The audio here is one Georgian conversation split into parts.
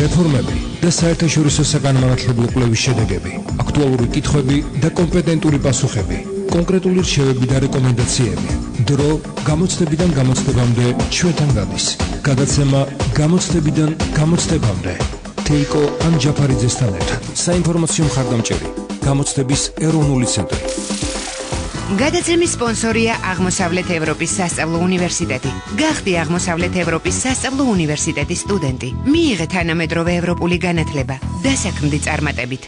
რეფორმები და საერთაშორისო საგანმანათლებლო კვლევის შედეგები, აქტუალური კითხვები და კომპეტენტური პასუხები, კონკრეტული რჩევები და რეკომენდაციები. დრო გამოცდებიდან გამოცდებამდე ჩვენთან გადის. გადაცემა გამოცდებიდან გამოცდებამდე. თეიკო ანჯაფარიძესთან ერთად. საინფორმაციო მხარდამჭერი. გამოცდების ეროვნული ცენტრი. გადაცემის სპონსორია აღმოსავლეთ ევროპის სასწავლო უნივერსიტეტი. გახდი აღმოსავლეთ ევროპის სასწავლო უნივერსიტეტის სტუდენტი. მიიღე თანამედროვე ევროპული განათლება. დასაქმდი წარმატებით.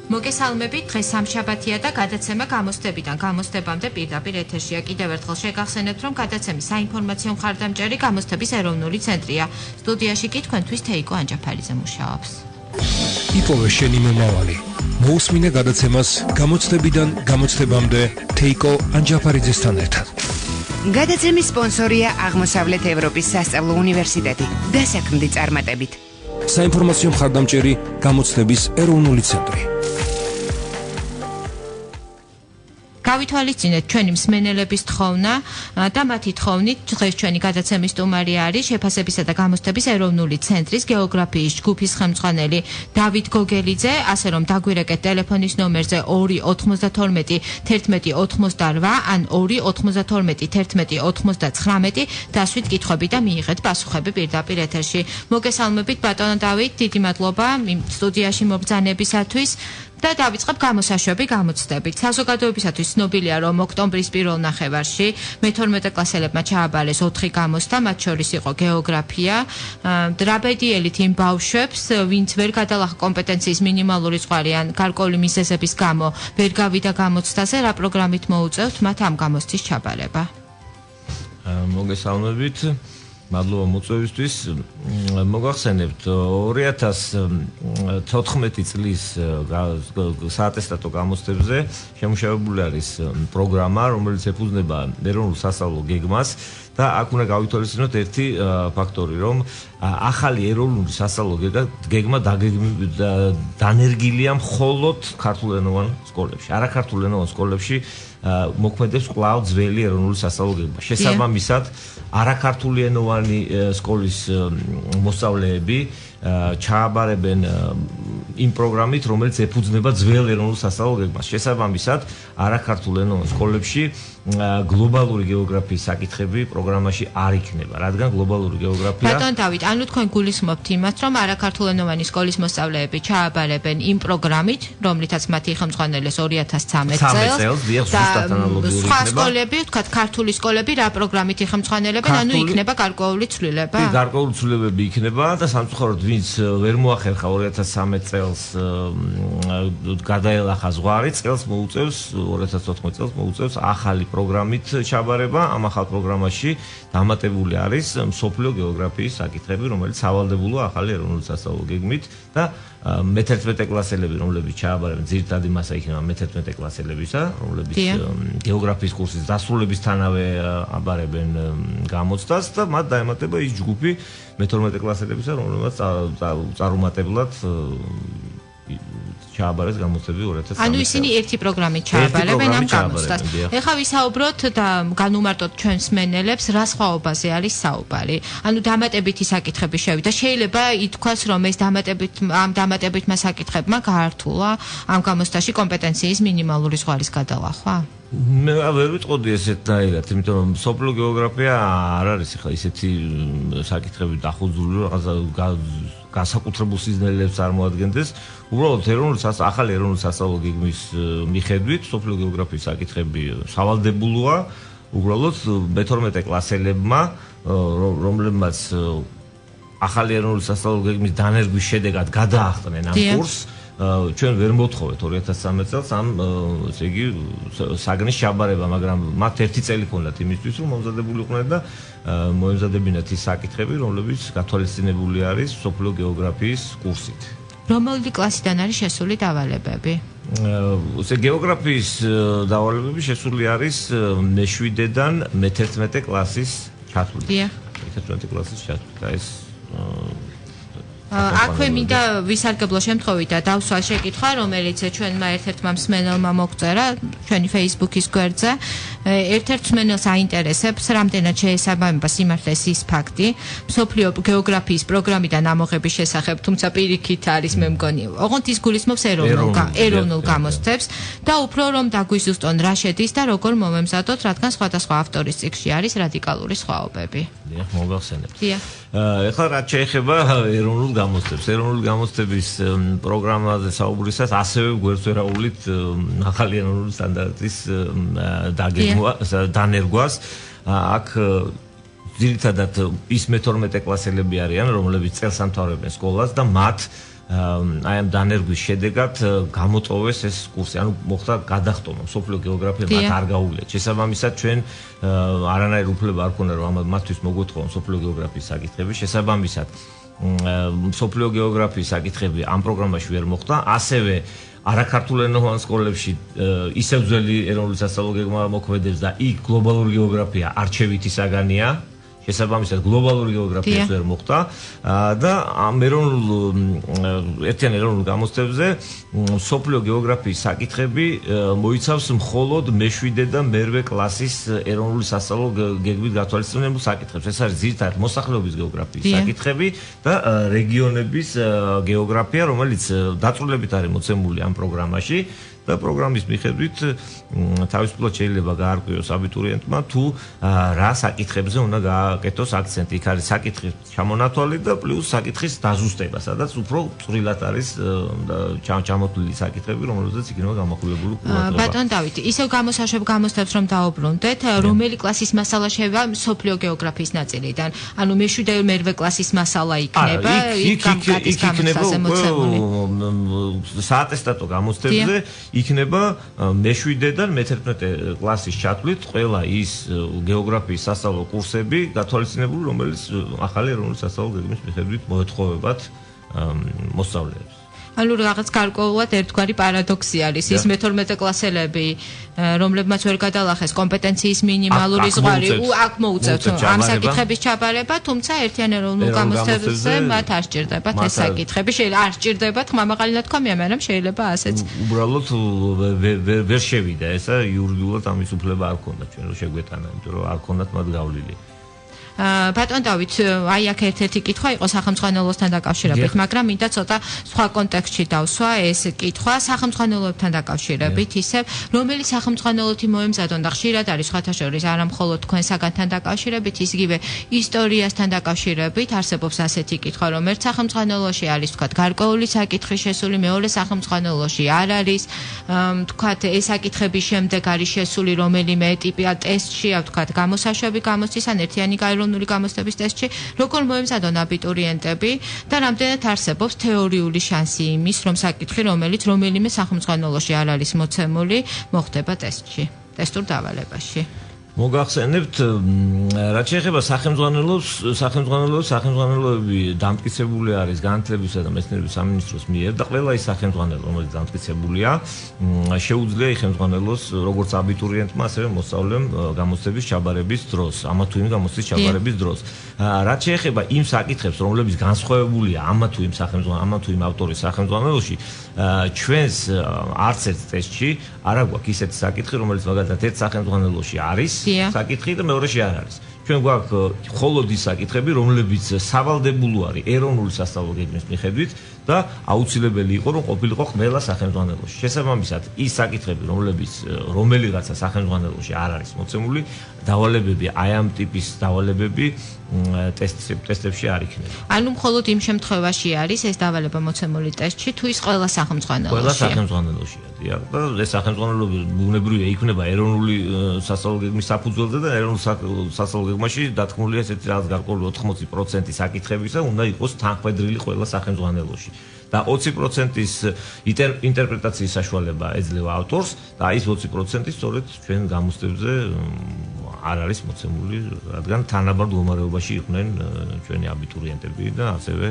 მოგესალმებით, დღეს სამშაბათია და გადაცემა გამოცდებიდან გამოცდებამდე პირდაპირ ეთერშია. კიდევ ერთხელ შეგახსენებთ, რომ გადაცემის საინფორმაციო მხარდამჭერი გამოცდების ეროვნული ცენტრია. სტუდიაში კი თქვენთვის თეიკო ანჯაფარიძე მუშაობს. იპოვე შენი მომავალი. მოусმინე გადაცემას გამოცდებიდან გამოცდებამდე თეიკო ანჯაფარიძესთან ერთად. გადაცემის სპონსორია აღმოსავლეთ ევროპის სასწავლო უნივერსიტეტი. დასაქმდი წარმატებით. საინფორმაციო მხარდამჭერი გამოცდების ეროვნული ცენტრი. გავითვალისწინეთ ჩვენი მსმენელების თხოვნა და მათი თხოვნით დღეს ჩვენი გადაცემის სტუმარი არის შეფასებისა და გამოცდების ეროვნული ცენტრის გეოგრაფიის ჯგუფის ხელმძღვანელი დავით გოგელიძე, ასე რომ დაგვირეკეთ ტელეფონის ნომერზე 292 1188 ან 292 1199 დასვით კითხვები და მიიღეთ პასუხები პირდაპირ ეთერში. მოგესალმებით ბატონო დავით, დიდი მადლობა სტუდიაში მობრძანებისათვის. და დავიწყებ გამოსაშვები გამოცდებით. საზოგადოებისათვის ცნობილია, რომ ოქტომბრის პირველ ნახევარში მე-12 კლასელებმა ჩააბარეს 4 გამოცდა, მათ შორის იყო გეოგრაფია. დრაბედიელით იმ ბავშვებს, ვინც ვერ გადალახა კომპეტენციის მინიმალური ზღვარი ან გარკვეული მიზეზების გამო ვერ გავიდა გამოცდაზე, რა პროგრამით მოუწევთ მათ ამ გამოცდის ჩაბარება? მოგესალმებით. მადლობა მოწვევისთვის. მოგახსენებთ 2014 წლის საატესტატო გამოცდებზე შემუშავებული არის პროგრამა, რომელიც ეფუძნება ეროვნულ სასწავლო გეგმას და აქ უნდა გავითვალისწინოთ ერთი ფაქტორი, რომ ახალი ეროვნული სასწავლო გეგმა დანერგილია მხოლოდ ქართულენოვან სკოლებში. არაქართულენოვან სკოლებში მოქმედებს კვლავ ძველი ეროვნული სასწავლო გეგმა. შესაბამისად, არაქართულენოვანი სკოლის მოსწავლეები ჩააბარებენ იმ პროგრამით, რომელიც ეფუძნება ძველ ეროვნულ სასწავლო გეგმას. შესაბამისად, არაქართულენოვან სკოლებში გლობალური გეოგრაფიის საკითხები პროგრამაში არ იქნება, რადგან გლობალური გეოგრაფია ბატონ დავით, ანუ თქვენ გულისხმობთ იმას, რომ არაქართულენოვანი სკოლის მოსწავლეები ჩააბარებენ იმ პროგრამით, რომლითაც მათი ხელმძღვანელეს 2013 წელს და სხვა სკოლები, ვთქვათ, ქართული სკოლები რა პროგრამით იხელმძღვანელებენ, ანუ იქნება გარკვეული ცვლილება? გარკვეული ცვლილებები იქნება და სამწუხაროდ ვინც ვერ მოახერხა 2013 წელს გადაელახა ზღვარი, წელს მოუწევს 2014 წელს მოუწევს ახალი პროგრამით ჩაბარება. ამ ახალ პროგრამაში დამატებული არის მსოფლიო გეოგრაფიის საკითხები, რომელიც სავალდებულოა ახალი ეროვნული სასწავლო გეგმით და მე-11 კლასელები, რომლებიც ჩააბარებენ, ძირითადი მასა იქნება მე-11 კლასელებისა, რომლებიც გეოგრაფიის კურსის დასრულებისთანავე აბარებენ გამოცდას და მათ დაემატება ის ჯგუფი მე-12 კლასელებისა, რომლებიც წარუმატებლად ჩააბარეს გამოცდები 2013. ანუ ისინი ერთი პროგრამით ჩააბარებენ ამ გამოცდას. ეხლა ვისაუბროთ და განუმარტოთ ჩვენს მსმენელებს, რა სხვაობაზე არის საუბარი. ანუ დამატებითი საკითხები შევიდა. შეიძლება ითქვას, რომ ეს დამატებითმა საკითხებმა გაართულა ამ გამოცდაში კომპეტენციის მინიმალური ზღვარის გადალახვა? მე ვერ ვიტყოდი ესეთნაირად, იმიტომ რომ მსოფლიო გეოგრაფია არ არის ახლა ისეთი საკითხები დახუძული, რაღაცა განსაკუთრებულ სიზნელებს წარმოადგენდეს. უბრალოდ ახალი ეროვნული სასწავლო გეგმის მიხედვით მსოფლიო გეოგრაფიის საკითხები სავალდებულოა უბრალოდ მე-12 კლასელებმა, რომლებმაც ახალი ეროვნული სასწავლო გეგმის დანერგვის შედეგად გადაახტნენ ამ კურსს. ჩვენ ვერ მოთხოვეთ 2013 წელს ამ ესე იგი საგნის ჩაბარება, მაგრამ მათ ერთი წელი ჰქონდათ იმისთვის, რომ მომზადებულიყვნენ და მოემზადებინათ ის საკითხები, რომლებიც გათვალისწინებული არის მსოფლიო გეოგრაფიის კურსით. რომელი კლასიდან არის შესული დავალებები? გეოგრაფიის დავალებები შესული არის მე-7-დან მე-11 კლასის ჩათვლით. მე-11 კლასის ჩათვლით. ეს აქვე მინდა ვისარგებლო შემთხვევით და დავსვა შეკითხვა, რომელიც ჩვენმა ერთ-ერთმა მსმენელმა მოგწერა ჩვენი Facebook-ის გვერდზე. ერთ-ერთ მსმენელს აინტერესებს, რამდენად შეესაბამება სიმართლეს ის ფაქტი, მსოფლიო გეოგრაფიის პროგრამიდან ამოღების შესახებ, თუმცა პირიქით არის მე მგონი, ოღონდ ის გულისხმობს ეროვნულ გამოცდებს და უფრო რომ დაგვიზუსტონ რა შედის და როგორ მომემზადოთ, რადგან სხვადასხვა ავტორის წიგნში არის რადიკალური სხვაობები. დიახ, მოგახსენებთ. დიახ. ეხლა რაც შეეხება ეროვნულ გამოცდებს, ეროვნული გამოცდების პროგრამაზე საუბრისას ასევე გვერდსვერაულით ახალი ეროვნული სტანდარტის დანერგვას აქ ძირითადად ის მე-12 კლასელები არიან, რომლებიც წელს ამთავრებენ სკოლას და მათ აი ამ დანერგვის შედეგად გამოწოვეს ეს კურსი, ანუ მოხდა გადახტომა, მსოფლიო გეოგრაფია მათ არ გაუგლეთ. შესაბამისად ჩვენ არანაირი უფლება არ ქონდა რომ მათთვის მოგვეთხოვონ მსოფლიო გეოგრაფიის საკითხები, შესაბამისად მსოფლიო გეოგრაფიის საკითხები ამ პროგრამაში ვერ მოხდა, ასევე არაქართულენოვან სკოლებში ისევ ძველი ეროვნული სასწავლო გეგმა მოქმედებს და იქ გლობალური გეოგრაფია არჩევითი საგანია. შესაბამისად გლობალური გეოგრაფიას ვერ მოხდა და ამ ერთიან ეროვნულ გამოცდებზე მსოფლიო გეოგრაფიის საკითხები მოიცავს მხოლოდ მე-7 და მე-8 კლასის ეროვნული სასწავლო გეგმით გათვალისწინებულ საკითხებს. ეს არის ძირითადად მოსახლეობის გეოგრაფიის საკითხები და რეგიონების გეოგრაფია, რომელიც დაწვრილებით არის მოცემული ამ პროგრამაში. და პროგრამის მიხედვით თავისუფლად შეიძლება გაარკვიოს აბიტურიენტმა თუ რა საკითხებზე უნდა გააკეთოს აქცენტი. იქ არის საკითხის ჩამონათვალი და პლუს საკითხის დაზუსტება, სადაც უფრო წვრილად არის ჩამოთვლილი საკითხები, რომელზეც იქნება გამახვილებული ყურადღება. ბატონ დავით, ისევ გამოსაშვებ რომ დაუბრუნდეთ, რომელი კლასის მასალა შევა მსოფლიო გეოგრაფიის ნაწილიდან? ანუ მე-7 და მე-8 კლასის მასალა იქნება, იქ გამოცდაზე მოცემული. საატესტატო გამოცდებზე იქნება მე-7-დან მე-11 კლასის ჩათვლით ყველა ის გეოგრაფიის სასწავლო კურსები გათვალისწინებული, რომელიც ახალი ეროვნული სასწავლო გეგმის მიხედვით მოეთხოვებათ მოსწავლეებს. ანუ რაღაც გარკვეულად ერთგვარი პარადოქსი არის ის მე-12 კლასელები, რომლებმაც ვერ გადალახეს კომპეტენციის მინიმალური ზღვარი, აქ მოუწევთ ამ საკითხების ჩაბარება, თუმცა ერთიან ეროვნულ გამოცდებზე მათ არ სჭირდებათ ეს საკითხები. არ სჭირდებათ, ხმამაღალი ნათქვამია, მაგრამ შეიძლება ასეც. უბრალოდ ვერ შევიდა ესა, იურიდიულად ამის უფლება არ ქონდა ჩვენ რომ შეგვეტანა, იმიტომ რომ არ ქონდათ მათ გავლილი. ბატონ დავით, აი აქ ერთ-ერთი კითხვა იყო სახელმძღვანელოსთან დაკავშირებით, მაგრამ მინდა ცოტა სხვა კონტექსტში დავსვა ეს კითხვა სახელმძღვანელოებთან დაკავშირებით, ისევ რომელი სახელმძღვანელოთი მოემზადონ და ხშირად არის სხვათა შორის არა მხოლოდ თქვენ საგანთან დაკავშირებით, ისგივე ისტორიასთან დაკავშირებით არსებობს ასეთი კითხვა, რომ ერთ სახელმძღვანელოში არის თქვათ გარკვეული საკითხი შესული, მეორე სახელმძღვანელოში არ არის, თქვათ ეს საკითხების შემდეგ არის შესული რომელიმე ტიპია ტესტში, თქვათ გამოსაშვები გამოცდის ან ერთიანი გამოცდების ტესტში, როგორ მოემზადონ აბიტურიენტები და რამდენად არსებობს თეორიული შანსი იმის, რომ საკითხი, რომელიც რომელიმე სახელმძღვანელოში არ არის მოცემული, მოხდება ტესტში, ტესტურ დავალებაში. მოგახსენებთ, რაც შეეხება სახელმძღვანელოები დამტკიცებული არის განათლებისა და მეცნიერების სამინისტროს მიერ და ყველა ის სახელმძღვანელო, რომელიც დამტკიცებულია, შეუძლია ხელმძღვანელოს როგორც აბიტურიენტმა, ასევე მოსწავლემ გამოცდების ჩაბარების დროს, ამა თუ იმ გამოცდის ჩაბარების დროს. რაც შეეხება იმ საკითხებს, რომლებიც განსხვავებულია ამა თუ იმ ავტორის სახელმძღვანელოში, ჩვენს არც ერთ ტესტში არ აქვს ისეთი საკითხი, რომელიც მაგალითად ერთ სახელმძღვანელოში არის საკითხი და მეორეში არ არის. ჩვენ გვაქვს მხოლოდ ის საკითხები, რომლებიც სავალდებულო არის ეროვნული სასწავლო გეგმის მიხედვით და აუცილებელი იყო, რომ ყოფილიყო ყველა სახელმძღვანელოში. შესაბამისად, ის საკითხები, რომელიღაცა სახელმძღვანელოში არ არის მოცემული, დავალებები, აი ამ ტიპის დავალებები ტესტებში არ იქნება. ანუ მხოლოდ იმ შემთხვევაში არის ეს დავალება მოცემული ტესტში, თუ ის ყველა სახელმძღვანელოშია. ყველა სახელმძღვანელოშია, დიახ. და ეს სახელმძღვანელოები ბუნებრივია იქნება ეროვნული სასწავლო გეგმის საფუძველზე და ეროვნულ სასწავლო გეგმაში დათქმულია ესეთი რაღაც გარკვეული 80% საკითხებისა უნდა იყოს თანხმედრილი ყველა სახელმძღვანელოში. და 20%-ის ინტერპრეტაციის საშუალება ეძლევა ავტორს და ის 20% სწორედ ჩვენ გამოცდებზე არ არის მოცემული, რადგან თანაბარ მდგომარეობაში იყვნენ ჩვენი აბიტურიენტები და ასევე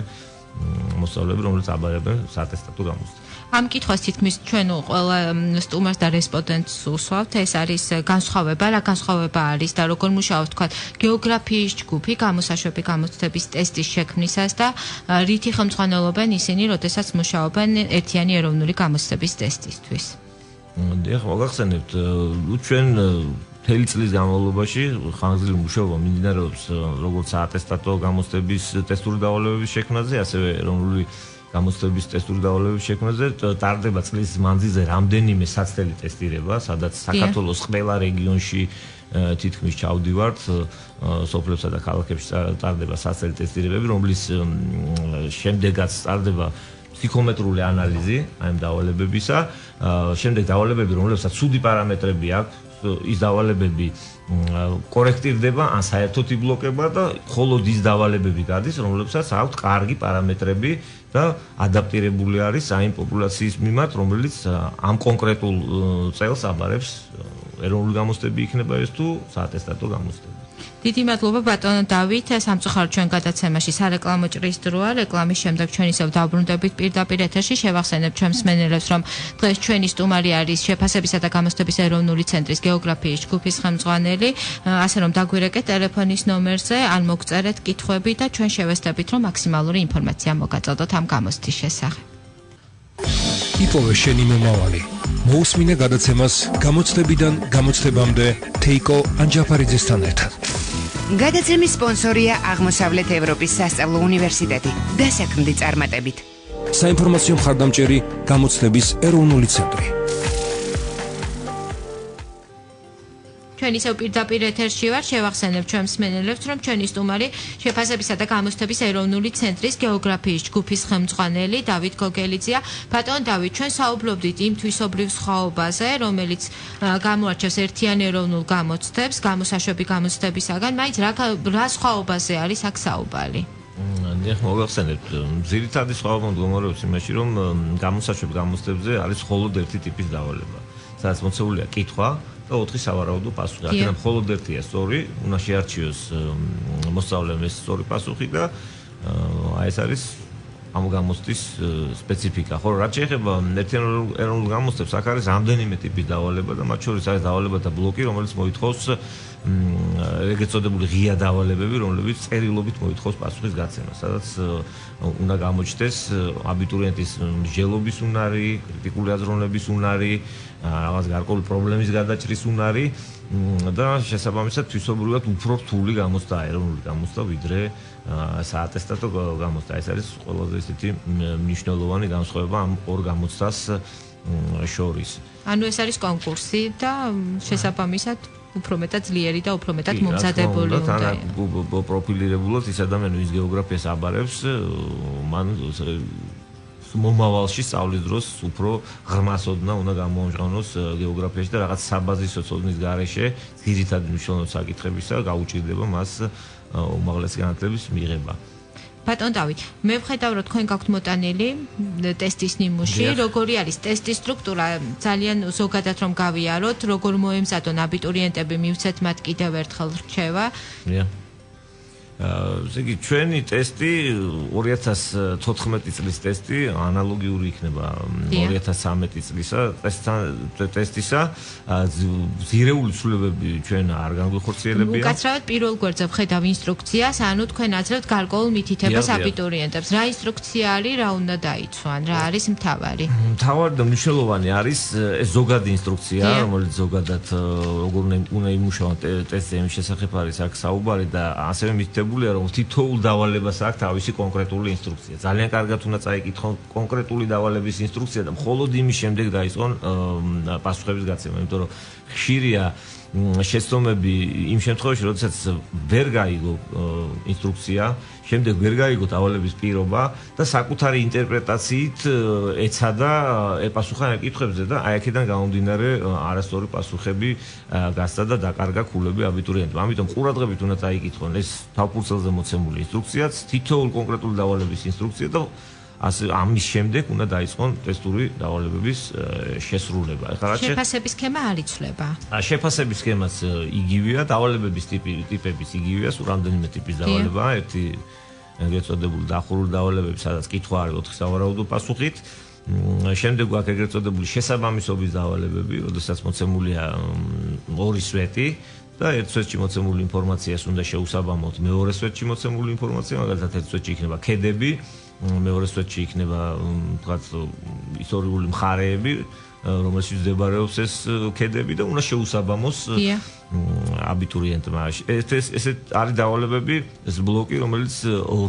მოსწავლეები, რომლებიც აბარებენ საატესტატო გამოცდას. ამ კითხვას თითქმის ჩვენ ყველა სტუმარს და რესპონდენტს უსვავთ, ეს არის განსხვავება, რა განსხვავება არის და როგორ მუშაობს თქვა გეოგრაფიის ჯგუფი გამოსაშვები გამოცდების ტესტის შექმნისას და რითი ხელმძღვანელობენ ისინი, როდესაც მუშაობენ ერთიანი ეროვნული გამოცდების ტესტისთვის. დიახ, მოგახსენებთ, ჩვენ მთელი წლის განმავლობაში ხანგრძლივი მუშაობა მიმდინარეობს როგორც საატესტატო გამოცდების ტესტური დავალებების შექმნაზე, ასევე ეროვნული გამოცდების ტესტური დავალებების შექმნაზე. ტარდება წლის მანძილზე რამდენიმე საცდელი ტესტირება, სადაც საქართველოს ყველა რეგიონში თითქმის ჩავდივართ, სოფლებსა და ქალაქებში ტარდება საცდელი ტესტირებები, რომლის შემდეგაც ტარდება ფსიქომეტრული ანალიზი აი ამ დავალებებისა, შემდეგ დავალებები, რომლებსაც ცუდი პარამეტრები აქვს, ის დავალებები კორექტირდება ან საერთოდ იბლოკება და მხოლოდ ის დავალებები გადის, რომლებსაც აქვს კარგი პარამეტრები და ადაპტირებული არის აი იმ პოპულაციის მიმართ, რომელიც ამ კონკრეტულ წელს აბარებს ეროვნული გამოცდები იქნება ეს თუ საატესტატო გამოცდები. დიდი მადლობა ბატონო დავით, სამწუხაროდ ჩვენ გადაცემაში სარეკლამო ჭრის დროა, რეკლამის შემდეგ ჩვენ ისევ დავბრუნდებით პირდაპირ ეთერში, შევახსენებთ ჩვენ მსმენელებს, რომ დღეს ჩვენი სტუმარი არის შეფასებისა და გამოცდების ეროვნული ცენტრის გეოგრაფიის ჯგუფის ხელმძღვანელი, ასე რომ დაგვირეკეთ ტელეფონის ნომერზე, ან მოგწერეთ კითხვები და ჩვენ შევესწრებით, რომ მაქსიმალური ინფორმაცია მოგაწოდოთ ამ გამოცდის შესახებ. იპოვე შენი მომავალი. მოусმინე გადაცემას გამოცდებიდან გამოცდებამდე თეიკო ანჯაფარიძესთან ერთად. გადაცემის სპონსორია აღმოსავლეთ ევროპის სასწავლო უნივერსიტეტი. დასაქმდი წარმატებით. საინფორმაციო მხარდამჭერი გამოცდების ეროვნული ცენტრი. ჩვენ ისევ პირდაპირ ეთერში ვარ, შევახსენებთ ჩვენ მსმენელებს, რომ ჩვენი სტუმარი შეფასებისა და გამოცდების ეროვნული ცენტრის გეოგრაფიის ჯგუფის ხელმძღვანელი დავით გოგელიძეა. ბატონ დავით, ჩვენ საუბრობდით იმ თვისობრივ სხვაობაზე, რომელიც გამოარჩევს ერთიან ეროვნულ გამოცდებს, გამოსაშვები გამოცდებისაგან, მაინც რა სხვაობაზე არის აქ საუბარი? ნახ მოგახსენებთ, ძირითადი სხვაობა მდგომარეობს იმაში, რომ გამოსაშვებ გამოცდებზე არის მხოლოდ ერთი ტიპის დავალება, სადაც მოცემულია კითხვა და 4 სავარაუდო პასუხი. აქედან მხოლოდ ერთია სწორი, უნდა შეარჩიოს მოსწავლემ ეს სწორი პასუხი და აი ეს არის ამ გამოცდის სპეციფიკა. ხო, რაც შეეხება ერთიან ეროვნულ გამოცდებს, აქ არის რამდენიმე ტიპის დავალება და მათ შორის არის დავალებათა ბლოკი, რომელიც მოითხოვს ეგრეთ წოდებული ღია დავალებები, რომლებიც წერილობით მოითხოვს პასუხის გაცემას, სადაც უნდა გამოჩნდეს აბიტურიენტის მსჯელობის უნარი, კრიტიკული აზროვნების უნარი, რაღაც გარკვეული პრობლემის გადაჭრის უნარი და შესაბამისად თვისობრივად უფრო რთული გამოცდა, ეროვნული გამოცდა, ვიდრე საატესტატო გამოცდა. ეს არის ყველაზე ისეთი მნიშვნელოვანი განსხვავება ამ ორ გამოცდას შორის. ანუ ეს არის კონკურსი და შესაბამისად უფრო მეტად ძლიერი და უფრო მეტად მომზადებული უნდა იყოს. პროფილირებულად ის ადამიანი, ვინც გეოგრაფიას აბარებს, მან მომავალში სწავლის დროს უფრო ღრმას ოდნა უნდა გამოამჟღავნოს გეოგრაფიაში და რაღაც საბაზისო ცოდნის გარეშე ძირითადი მნიშვნელოვანი საკითხებისა გაუჭირდება მას უმაღლესი განათლების მიღება. ბატონ დავით, მე ვხედავ, რომ თქვენ გაქვთ მოტანილი ტესტის ნიმუში, როგორი არის ტესტის სტრუქტურა, ძალიან ზოგადად რომ გავიაროთ, როგორ მოემზადონ აბიტურიენტები, მივცეთ მათ კიდევ ერთხელ რჩევა. ესე იგი, ჩვენი ტესტი 2014 წლის ტესტი ანალოგიური იქნება 2013 წლისა ტესტისა. ზირეული ცვლილებები ჩვენ არ განგვიხორციელებია. უკაცრავად პირველ გვერდზე ვხედავ ინსტრუქციას, ანუ თქვენ აძლევთ გარკვეულ მითითებას აბიტურიენტებს. რა ინსტრუქცია არის, რა უნდა დაიცვან, რა არის მთავარი? მთავარი და მნიშვნელოვანი არის ეს ზოგადი ინსტრუქცია, რომელიც ზოგადად როგორ უნდა იმუშავა ტესტზე, იმის შესახებ არის აქ საუბარი და ასევე მითითებული რომ თითოეულ დავალებას აქვს თავისი კონკრეტული ინსტრუქცია. ძალიან კარგად უნდა წაიკითხონ კონკრეტული დავალების ინსტრუქცია და მხოლოდ იმის შემდეგ დაიწყონ პასუხების გაცემა, იმიტომ რომ ხშირია შეცდომები იმ შემთხვევაში, როდესაც ვერ გაიგო ინსტრუქცია, შემდეგ ვერ გაიგო დავალების პირობა და საკუთარი ინტერპრეტაციით ეცადა ეპასუხა ამ კითხვებზე და აი აქედან გამომდინარე არასწორი პასუხები გასცა და დაკარგა ქულები აბიტურიენტმა. ამიტომ ყურადღებით უნდა წაიკითხონ ეს თავფურცელზე მოცემული ინსტრუქციაც, თითოეულ კონკრეტული დავალების ინსტრუქცია და ამის შემდეგ უნდა დაიწყონ ტესტური დავალებების შესრულება. შეფასების სქემა არ იცვლება. შეფასების სქემაც იგივეა, დავალებების ტიპებიც იგივეა, სულ რამდენიმე ტიპის დავალებაა. ერთი ეგრეთ წოდებული დახურული დავალებები, სადაც კითხვა არის 4 სავარაუდო პასუხით. შემდეგ აქვს ეგრეთ წოდებული შესაბამისობის დავალებები, როდესაც მოცემულია 2 სვეტი და ერთ სვეტში მოცემული ინფორმაციას უნდა შეუსაბამოთ მეორე სვეტში მოცემული ინფორმაცია, მაგალითად ერთ სვეტში იქნება ქედები, მეორე სვეტში იქნება თქვათ ისტორიული მხარეები, რომელშიც მდებარეობს ეს ქედები და უნდა შეუსაბამოს აბიტურიენტმა. ეს არის დავალებები, ეს ბლოკი, რომელიც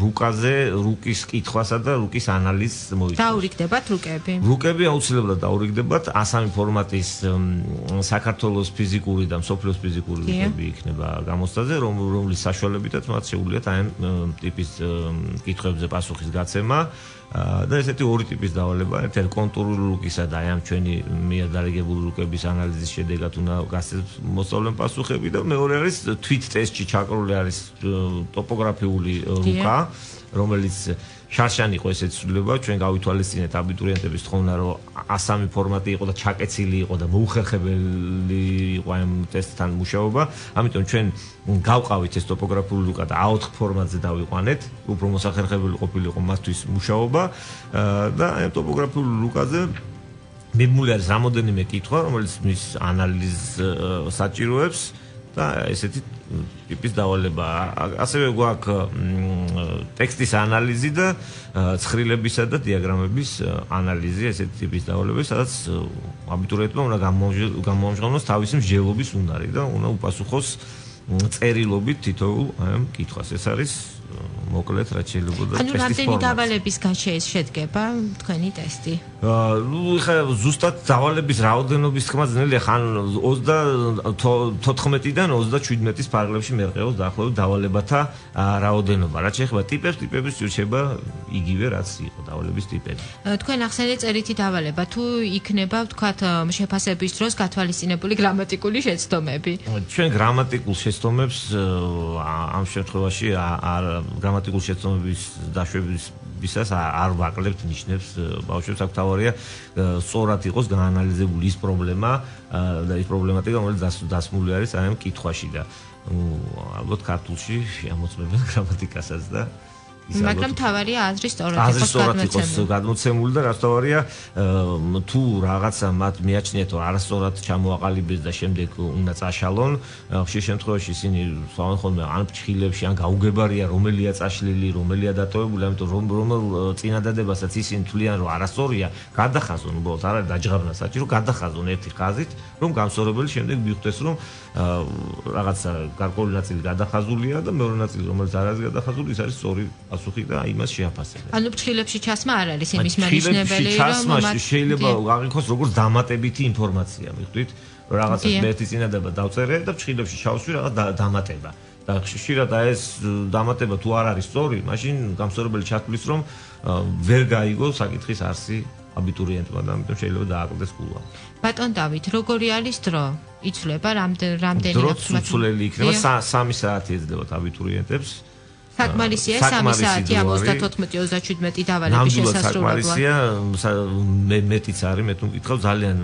რუკაზე, რუკის კითხვასა და რუკის ანალიზს მოიცავს. დაურიგდებათ რუკები? რუკები აუცილებლად დაურიგდებათ A3 ფორმატის საქართველოს ფიზიკური და მსოფლიოს ფიზიკური რუკები იქნება გამოცდაზე, რომლის საშუალებითაც მათ შეუძლიათ აი ამ ტიპის კითხვებზე პასუხის გაცემა. და ესეთი ორი ტიპის დავალება, ერთი კონტურული რუკისა და აი ამ ჩვენი მიადარიგებული რუკების ანალიზის შედეგად უნდა გასცეს მოსწავლემ პასუხები და მეორე არის თვით ტესტში ჩაკრული არის ტოპოგრაფიული რუკა, რომელიც შარშან იყო ესეც ცვლილება, ჩვენ გავითვალისწინეთ აბიტურიენტების თხოვნა, რომ A3 ფორმატი იყო და ჩაკეცილი იყო და მოუხერხებელი იყო ამ ტესტთან მუშაობა, ამიტომ ჩვენ გავყავით ეს ტოპოგრაფიული რუკა და A4 ფორმატზე დავიყვანეთ, უფრო მოსახერხებელი ყოფილიყო მათთვის მუშაობა და ამ ტოპოგრაფიული რუკაზე მიბმული არის რამოდენიმე კითხვა, რომელიც მის ანალიზს საჭიროებს და ესეთი ტიპის დავალება. ასევე გვაქვს ტექსტის ანალიზი და ცხრილებისა და დიაგრამების ანალიზი, ესეთი ტიპის დავალებები, სადაც აბიტურიენტმა უნდა გამოამჟღავნოს თავისი მსჯელობის უნარი და უნდა უპასუხოს წერილობით თითოეულ ამ კითხვას. ეს არის მოკლედ რაც შეიძლება და ანუ რამდენი დავალების გაშეეს შედგება თქვენი ტესტი? ნუ ხა ზუსტად დავალების რაოდენობის თქმა ძნელია, ხან 14-დან 37-ის პარაგრაფში მერყეობს დაახლოებით დავალებათა რაოდენობა. რაც შეეხება ტიპებს რჩება იგივე რაც იყო დავალების ტიპები. თქვენ ახსენეთ წერითი დავალება, თუ იქნება ვთქვათ შეფასების დროს გათვალისწინებული გრამატიკული შეცდომები? ჩვენ გრამატიკულ შეცდომებს ამ შემთხვევაში გრამატიკულ შეცდომების დაშვებისას არ ვაკლებთ ნიშნებს ბავშვებს. აქ თავარია სწორად იყოს გაანალიზებული ის პრობლემა და ის პრობლემატიკა, რომელიც დასმული არის აი ამ კითხვაში და ალბათ ქართულში ამოწმებენ გრამატიკასაც და მაგრამ თავარია აზრი სწორად იყოს გადმოცემული და რაც თავარია თუ რაღაცა მათ მიაჩნიათ რომ არასწორად ჩამოაყალიბეს და შემდეგ უნდა წაშალონ, ხშირ შემთხვევაში ისინი სვამენ ხოლმე ან ფრჩხილებში ან გაუგებარია რომელია წაშლილი, რომელია დატოვებული, ამიტომ რომ წინადადებასაც ისინი თვლიან რომ არასწორია, გადახაზონ უბრალოდ არ არის დაჯღაბნა საჭირო, გადახაზონ ერთი ხაზით, რომ გამსწორებელი შემდეგ მიხვდეს რომ რაღაცა გარკვეული ნაწილი გადახაზულია და მეორე ნაწილი რომელიც არ არის გადახაზული, ის არის სწორი პასუხი და იმას შეაფასებენ. ანუ ფრჩხილებში ჩასმა არ არის იმის მანიშნებელი, რომ მათ შეიძლება აღიქოს როგორც დამატებითი ინფორმაცია, მიხვდით? რაღაცა ერთი წინადადება დავწერე და ფრჩხილებში ჩავსვი რაღაც დამატება. და ხშირად ეს დამატება თუ არ არის სწორი, მაშინ გამსწორებელი ჩათვლის რომ ვერ გაიგო საკითხის არსი აბიტურიენტმა და ამიტომ შეიძლება დააკლდეს გულა. ბატონ დავით, როგორი არის დრო? იცვლება რამდენი დრო ცვლილი იქნება 3 საათი ეძლებათ აბიტურიენტებს. საკმარისია 3 საათი ამ 34-37 დავალების შესასრულებლად. საკმარისია, მეტიც არის, მე თუ მკითხავ, ძალიან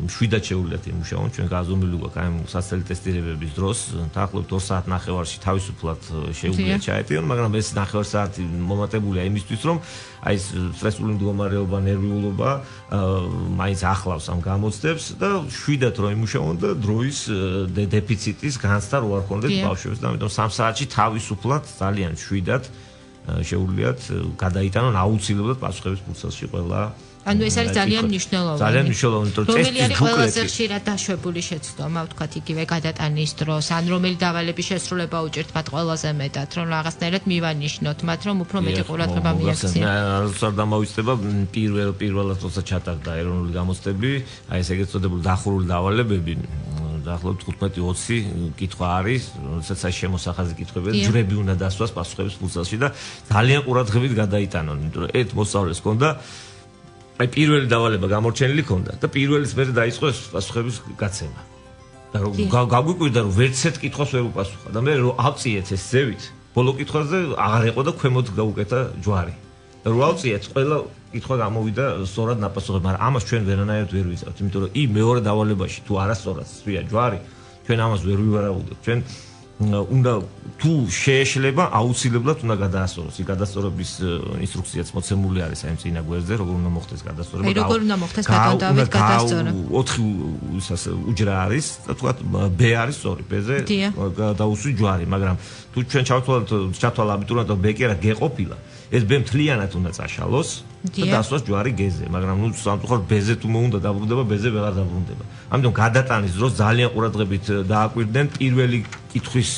მშვიდად შეუძლიათ იმუშაონ, ჩვენ გაზომილი გვაქვს აი ამ სასწრაფო ტესტირებების დროს, დაახლოებით 2 საათნახევარში თავისუფლად შეუძლიათ ჩაეტიონ, მაგრამ ეს ნახევარ საათი მომატებულია იმისთვის, რომ აი ეს სტრესული მდგომარეობა, ნერვიულობა მაინც ახლავს ამ გამოცდებს და მშვიდად რომ იმუშაონ და დროის დეფიციტის განცდა რო არ ქონდეს ბავშვებს და ამიტომ 3 საათში თავისუფლად ძალიან შვიდად შეუძლიათ გადაიტანონ აუცილებლად პასუხების ფურცელში ყველა. ანუ ეს არის ძალიან მნიშვნელოვანი. ძალიან მნიშვნელოვანი, რომ ტესტის ბუკლეტი ყველაზე ხშირად დაშვებული შეცდომა, ვთქვათ, იგივე გადატანის დროს, ან რომელი დავალების შესრულება უჭირთ მათ ყველაზე მეტად, რომ რაღაცნაირად მივანიშნოთ მათ, რომ უფრო მეტი ყურადღება მიაქციონ. არ დამოვიწყდება პირველად როცა ჩატარდა ეროვნული გამოცდები, აი ეს ეგრეთ წოდებული დახურული დავალებები. დაახლოებით 15-20 კითხვა არის, როდესაც აი შემოსახაზი კითხვები, ჯვრები უნდა დასვას პასუხების ფურცელში და ძალიან ყურადღებით გადაიტანონ, იმიტომ რომ ერთ მოსწავლეს ჰქონდა აი პირველი დავალება გამორჩენილი ჰქონდა და პირველის მერე დაიწყო ეს პასუხების გაცემა. და რომ გაგვიკვირდა რომ ვერცეთ კითხვას ვერ უპასუხა და მე რომ ავწიეთ ეს ზევით, ბოლო კითხვაზე აღარ იყო და ქვემოთ გაუკეთა ჯვარი. და რომ ავწიეთ ყველა კითხვა გამოვიდა სწორად ნაპასუხები, მაგრამ ამას ჩვენ ვერანაირად ვერ ვიზავთ, იმიტომ რომ მეორე დავალებაში თუ არასწორად სწვია ჯვარი, ჩვენ ამას ვერ ვივარაუდებთ. ჩვენ უნდა თუ შეეშლება აუცილებლად უნდა გადაასწოროს. ის გადასწორების ინსტრუქციაც მოცემული არის აი წინა გვერდზე, როგორ უნდა მოხდეს გადასწორება. აი როგორ უნდა მოხდეს ბატონ დავით გადასწორება. 4 ისას უჯრა არის და თქვათ B არის სწორი B-ზე გადაუსვი ჯვარი, მაგრამ თუ ჩვენ ჩავთვალ აბიტურიენტო B კი არა G ყოფილა, ეს B მთლიანად უნდა წაშალოს და დასვას ჯვარი G-ზე, მაგრამ ნუ სამწუხაროდ B-ზე თუ მოუნდა დაბრუნდება, B-ზე ვეღარ დაბრუნდება. ამიტომ გადატანის დროს ძალიან ყურადღებით დააკვირდნენ პირველი კითხვის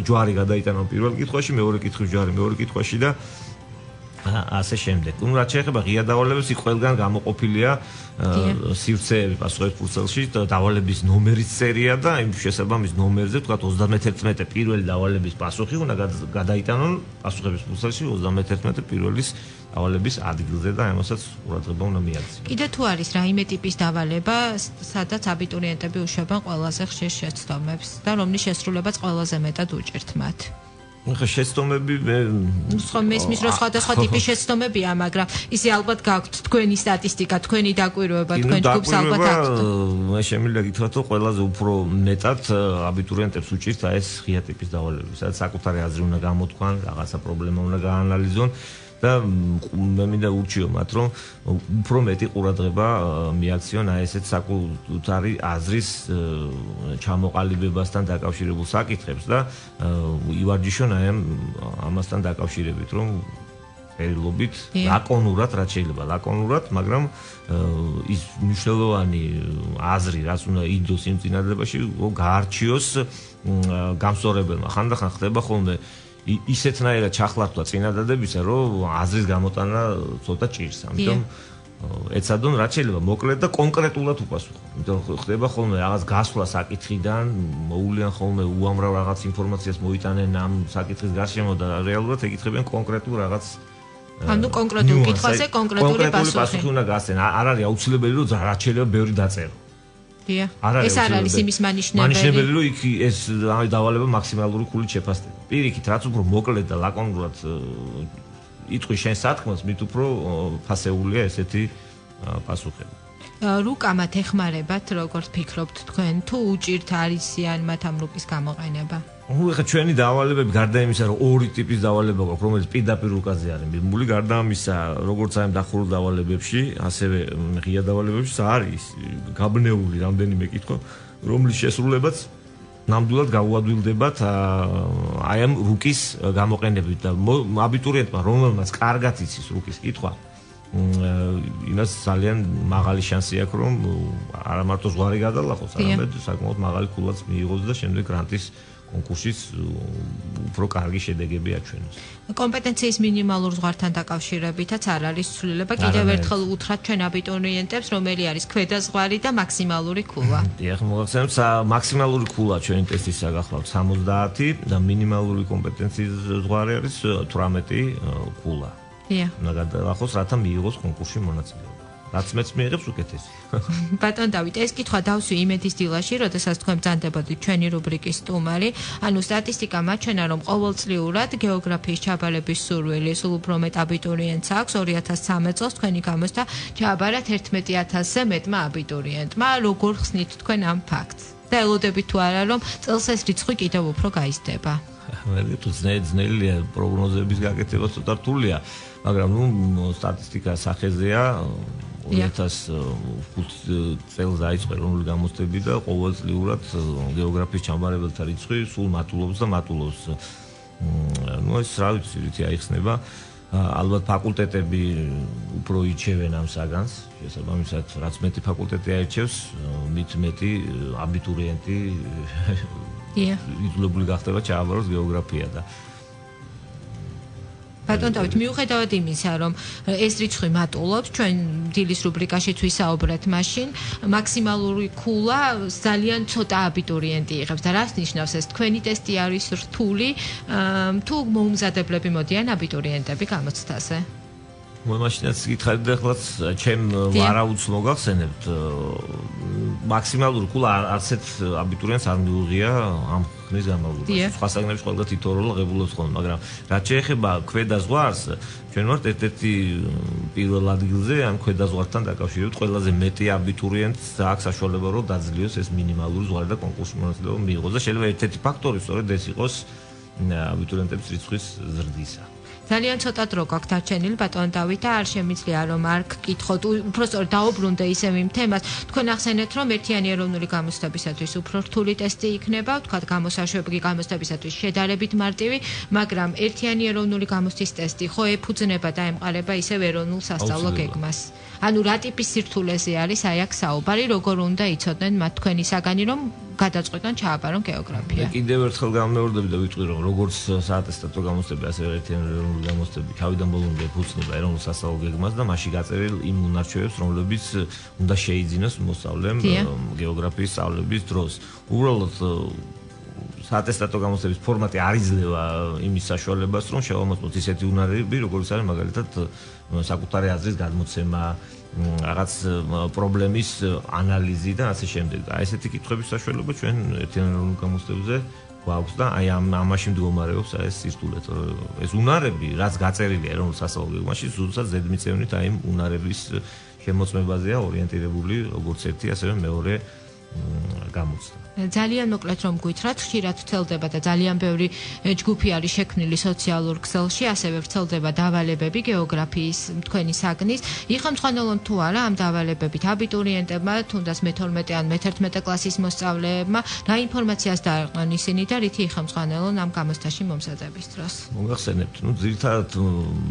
ჯვარი გადაიტანა პირველ კითხვაში, მეორე კითხვის ჯვარი მეორე კითხვაში და ასე შემდეგ. ნუ რაც შეეხება ღია დავალებებს, იქ ყველგან გამოყოფილია სივრცეები პასუხების ფურცელში და დავალების ნომერის სერია და იმ შესაბამის ნომერზე თქვა 31 პირველი დავალების პასუხი უნდა გადაიტანონ პასუხების ფურცელში 31 პირველის დავალების ადგილზე და ამასაც ყურადღება უნდა მიაქციონ. კიდე თუ არის რაიმე ტიპის დავალება, სადაც აბიტურიენტები უშვებენ ყველაზე ხშირ შეცდომებს და რომლის შესრულებაც ყველაზე მეტად უჭირთ მათ. ხა შეცდომები ხომ მესმის რომ სხვადასხვა ტიპის შეცდომებია, მაგრამ ისე ალბათ გაქვთ თქვენი სტატისტიკა, თქვენი დაკვირვება, თქვენ ჯგუფს ალბათ აქვთ. მე შემიძლია გითხრათ, რომ ყველაზე უფრო მეტად აბიტურიენტებს უჭირთ აი ეს ღია ტიპის დავალებები, სადაც საკუთარი აზრი უნდა გამოთქვან, რაღაცა პრობლემა უნდა გაანალიზონ და მე მინდა ურჩიო მათ, რომ უფრო მეტი ყურადღება მიაქციონ აი ესეთ საკუთარი აზრის ჩამოყალიბებასთან დაკავშირებულ საკითხებს და ივარჯიშონ აი ამასთან დაკავშირებით, რომ წერილობით ლაკონურად, რაც შეიძლება ლაკონურად, მაგრამ ის მნიშვნელოვანი აზრი, რაც უნდა იდოს იმ წინადადებაში, გაარჩიოს გამსწორებელმა. ხანდახან ხდება ხოლმე ისეთნაირად ჩახლართვა წინადადებისა, რომ აზრის გამოტანა ცოტა ჭირს. ამიტომ ეცადონ რაც შეიძლება მოკლედ და კონკრეტულად უპასუხო. იმიტომ ხდება ხოლმე რაღაც გასვლა საკითხიდან, მოულიან ხოლმე უამრავ რაღაც ინფორმაციას მოიტანენ ამ საკითხის გარშემო და რეალურად ეკითხებიან კონკრეტულ რაღაც ანუ კონკრეტულ კითხვაზე კონკრეტული პასუხი უნდა გასცენ. არ არის აუცილებელი რომ რაც შეიძლება ბევრი დაწერო. ეს არ არის იმის მანიშნებელი, რომ იქ ეს დავალება მაქსიმალური ქულით შეფასდება. პირიქით, რაც უფრო მოკლედ და ლაკონურად იტყვის შენ სათქმელს, მით უფრო ფასეულია ესეთი პასუხები. რუკამათ ეხმარებათ, როგორც ფიქრობთ თქვენ, თუ უჭირთ არისიან მათ ამ რუკის გამოყენება? ხა ჩვენი დავალებები გარდა იმისა, რომ ორი ტიპის დავალება გვაქვს, რომელიც პირდაპირ რუკაზე არის მიღებული, გარდა ამისა, როგორც აი დახურულ დავალებებში, ასევე ღია დავალებებში არის გაბნეული რამდენიმე კითხვა, რომლის შესრულებაც ნამდვილად გაუადვილდებათ აი ამ რუკის გამოყენებით და აბიტურიენტმა, რომელმაც კარგად იცის რუკის კითხვა, იმას ძალიან მაღალი შანსი აქვს, რომ არა მარტო ზღვარი გადალახოს, არამედ საკმაოდ მაღალი ქულაც მიიღოს და შემდეგ გრანტის კონკურსის უფრო კარგი შედეგები აჩვენოს. კომპეტენციის მინიმალურ ზღვართან დაკავშირებითაც არ არის ცვლილება. კიდევ ერთხელ უთხრათ ჩვენ აბიტურიენტებს, რომელი არის ქვედა ზღვარი და მაქსიმალური ქულა. დიახ, მოგახსენებთ, მაქსიმალური ქულა ჩვენი ტესტის საგახლავთ 70 და მინიმალური კომპეტენციის ზღვარი არის 18 ქულა. დიახ. უნდა გადაახოს, რათა მიიღოს კონკურსში მონაწილეობა. რაც მეც მიიღებს უკეთესი. ბატონ დავით, ეს კითხვა დავსვი იმედის დილაში, როდესაც თქვენ ბრძანდებოდით ჩვენი რუბრიკის სტუმარი, ანუ სტატისტიკა მაჩვენა, რომ ყოველწლიურად გეოგრაფიის ჩაბარების სურვილი სულ უფრო მეტ აბიტურიენტს აქვს. 2013 წელს თქვენი გამოსთა ჩააბარათ 11,000-ზე მეტმა აბიტურიენტმა. როგორ ხსნით თქვენ ამ ფაქტს? და ელოდებით თუ არა, რომ წელს ეს რიცხვი კიდევ უფრო გაიზრდება? მე თუ ძნელია პროგნოზების გაკეთება ცოტა რთულია, მაგრამ ნუ სტატისტიკა სახეზეა 2005 წელს დაიწყო ეროვნული გამოცდები და ყოველწლიურად გეოგრაფიის ჩამბარებელთა რიცხვი სულ მატულობს და მატულობს. ნუ ეს რა ვიცი, რითი აიხსნება. ალბათ ფაკულტეტები უფრო იჩევენ ამ საგანს, შესაბამისად, რაც მეტი ფაკულტეტი აირჩევს, მით მეტი აბიტურიენტი იძულებული გახდება ჩააბაროს გეოგრაფია და ბატონ დავით, მიუხედავად იმისა, რომ ეს რიცხვი მატულობს, ჩვენ დილის რუბრიკაშიც ვისაუბრეთ მაშინ, მაქსიმალური ქულა ძალიან ცოტა აბიტურიენტი იღებს და რას ნიშნავს ეს? თქვენი ტესტი არის რთული, თუ მოუმზადებლები მოდიან აბიტურიენტები გამოცდაზე? მაშინაც გითხარით ახლაც ჩემ ვარაუდს მოგახსენებთ მაქსიმალური კულა არცეთ აბიტურიენტს არ მიუღია ამ ხნის განმავლობაში. სხვა საგნებში ყველა თითოეულ ღებულობს ხოლმე, მაგრამ რაც შეეხება ქვედა ზღვარს, ჩვენ ვართ ერთ-ერთი პირველ ადგილზე ამ ქვედა ზღვართან დაკავშირებით ყველაზე მეტი აბიტურიენტს აქვს საშუალება რომ დაძლიოს ეს მინიმალური ზღვარი და კონკურსში მონაწილეობა მიიღოს და შეიძლება ერთ-ერთი ფაქტორი სწორედ ეს იყოს აბიტურიენტების რიცხვის ზრდისა. ძალიან ცოტა დრო გაქვთ დარჩენილი ბატონ დავით და არ შემიძლია რომ არ გკითხოთ უბრალოდ დაუბრუნდე ისევ იმ თემას თქვენ ახსენეთ რომ ერთიანი ეროვნული გამოცდებისათვის უფრო რთული ტესტი იქნება ვთქვათ გამოსაშვები გამოცდებისათვის შედარებით მარტივი მაგრამ ერთიანი ეროვნული გამოცდის ტესტი ხო ეფუძნება და ემყარება ისევ ეროვნულ სასწავლო გეგმას ანუ რა ტიპის სირთულეზე არის აი აქ საუბარი როგორ უნდა იცოდნენ მათ თქვენი საგანი რომ გადაწყვეტონ ჩააბარონ გეოგრაფია. კიდევ ერთხელ გამეორდები და ვიტყვი რომ როგორც საატესტატო გამოცდები ასევე ერთიანი ეროვნული გამოცდები თავიდან ბოლომდე ეფუძნება ეროვნულ სასწავლო გეგმას და მასში გაწერილ იმ უნარჩვევებს რომლებიც უნდა შეიძინოს მოსწავლემ გეოგრაფიის სწავლების დროს. უბრალოდ საატესტატო გამოცდების ფორმატი არ იძლევა იმის საშუალებას რომ შევამოწმოთ ისეთი უნარები როგორც არის მაგალითად საკუთარი აზრის გადმოცემა რაღაც პრობლემის ანალიზი და ასე შემდეგ. აი ესეთი კითხვების საშუალება ჩვენ ერთიან ეროვნულ გამოცდებებზე გვაქვს და აი ამაში მდგომარეობს ეს სირთულე. ეს უნარები, რაც გაწერილია ეროვნულ სასწავლო გეგმაში, ზუსტად ზედმიწევნით აი იმ უნარების შემოწმებაზეა ორიენტირებული როგორც ერთი, ასევე მეორე გამოცდა. ძალიან მოკლედ რომ გვითხრათ, ხშირად ვრცელდება და ძალიან ბევრი ჯგუფი არის შექმნილი სოციალურ ქსელში, ასევე ვრცელდება დავალებები გეოგრაფიის თქვენი საგნის. იხმძღვანელონ თუ არა ამ დავალებებით აბიტურიენტებმა, თუნდაც მე-12 ან მე-11 კლასის მოსწავლეებმა, რა ინფორმაციას დაერყნენ ისინი და რითი იხმძღვანელონ ამ გამოცდაში მომზადების დროს? მოგახსენებთ, ძირითადად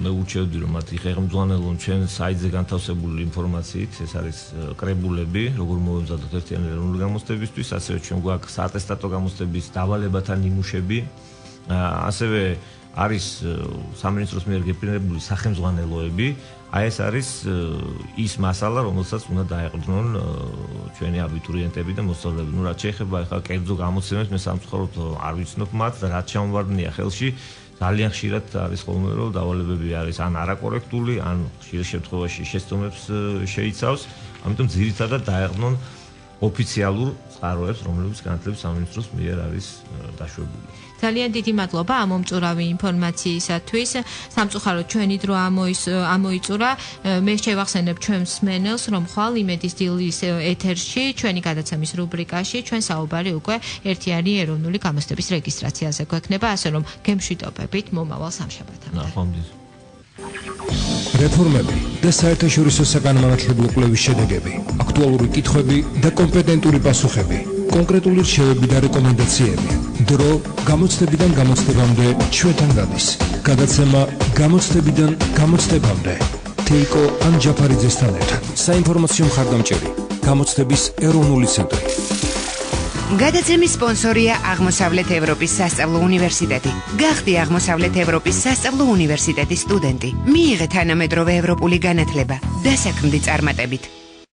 მე ურჩევდი რომ მათ იხმძღვანელონ ჩვენ საიტზე განთავსებული ინფორმაციით, ეს არის კრებულები, როგორ მოვემზადოთ ერთიანი ეროვნული გამოცდებისთვის, ასევე ჩვენ გვაქვს საატესტატო გამოცდების დავალებათა ნიმუშები, ასევე არის სამინისტროს მიერ გეფინირებული სახელმძღვანელოები, აი ეს არის ის მასალა, რომელსაც უნდა დაეყრდნონ ჩვენი აბიტურიენტები და მოსწავლეები. რაც შეეხება ახლა კერძო გამოცემებს, მე სამწუხაროდ არ ვიცნობ მათ და რაც ჩამოვარდნია ხელში, ძალიან ხშირად არის ხოლმე რომ დავალებები არის ან არაკორექტული, ან ხშირ შემთხვევაში შეცდომებს შეიცავს, ამიტომ ძირითადად დაეყრდნონ ოფიციალურ წყაროებს, რომლებიც განათლების სამინისტროს მიერ არის დაშვებული. ძალიან დიდი მადლობა ამ მომწურავი ინფორმაციისათვის. სამწუხაროდ ჩვენი დრო ამოიწურა. მე შევახსენებ ჩვენს მსმენელს, რომ ხვალ იმედის დილის ეთერში, ჩვენი გადაცემის რუბრიკაში, ჩვენ საუბარი უკვე ერთიანი ეროვნული გამოცდების რეგისტრაციაზე გვექნება, ასე რომ გემშვიდობებით მომავალ სამშაბათამდე. ნახვამდის. რეფორმები და საერთაშორისო საგანმანათლებლო კვლევის შედეგები, აქტუალური კითხვები და კომპეტენტური პასუხები, კონკრეტული რჩევები და რეკომენდაციები. დრო გამოცდებიდან გამოცდებამდე ჩვენთან გადის. გადაცემა გამოცდებიდან გამოცდებამდე. თეიკო ანჯაფარიძესთან ერთად. საინფორმაციო მხარდამჭერი გამოცდების ეროვნული ცენტრი. გადაცემის სპონსორია აღმოსავლეთ ევროპის სასწავლო უნივერსიტეტი. გახდი აღმოსავლეთ ევროპის სასწავლო უნივერსიტეტის სტუდენტი. მიიღე თანამედროვე ევროპული განათლება. დასაქმდი წარმატებით.